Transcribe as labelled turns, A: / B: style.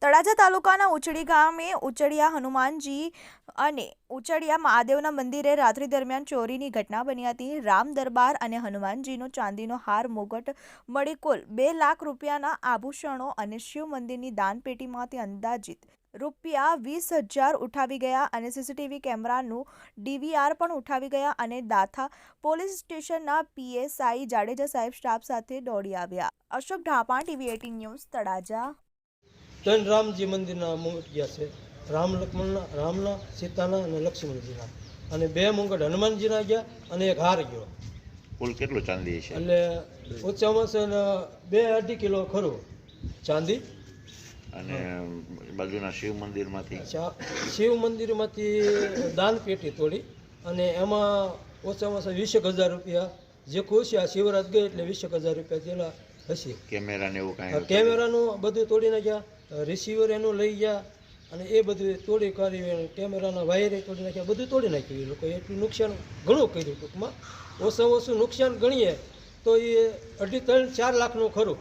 A: તળાજા તાલુકાના ઉચડી ગામે ઉચડિયા હનુમાનજી અને ઉચડિયા મહાદેવના મંદિરે રાત્રિ દરમિયાન ચોરીની ઘટના બની હતી। રામ દરબાર અને હનુમાનજીનો ચાંદીનો હાર મુગટ મળી કુલ 2 લાખ રૂપિયાના આભૂષણો અને શિવ મંદિરની દાનપેટીમાંથી અંદાજિત રૂપિયા 20,000 ઉઠાવી ગયા અને સીસીટીવી કેમેરાનું ડીવીઆર પણ ઉઠાવી ગયા અને દાથા પોલીસ સ્ટેશનના પીએસઆઈ જાડેજા સાહેબ સ્ટાફ સાથે દોડી આવ્યા। Ashok Dhapa, TV 18 news, Talaja.
B: ત્રણ રામજી મંદિરના મુંગટ ગયા છે, રામ લક્ષ્મણના, રામના, સીતાના અને લક્ષ્મણજીના, અને 2 મુંગટ હનુમાનજીના ગયા અને એક હાર ગયો।
C: કુલ કેટલું ચાંદી છે?
B: એટલે ઓછામાં ઓછા 2-2.5 કિલો ખરું ચાંદી।
C: અને બાજુના શિવ મંદિરમાંથી દાન પેટી તોડી અને એમાં ઓછામાં ઓછા 20,000 રૂપિયા જે ખુશ આ શિવરાત ગઈ એટલે 20,000 રૂપિયા જેટલા હશે। કેમેરા ને એવું કાંઈ?
B: કેમેરાનું બધું તોડી નાખ્યા, રિસીવર એનું લઈ ગયા અને એ બધું તોડી કાઢી, કેમેરાના વાયરે તોડી નાખ્યા, બધું તોડી નાખ્યું। એ લોકોએ એટલું નુકસાન ઘણું કર્યું। ટૂંકમાં ઓછામાં ઓછું નુકસાન ગણીએ તો એ 2.5-3-4 લાખનું ખરું।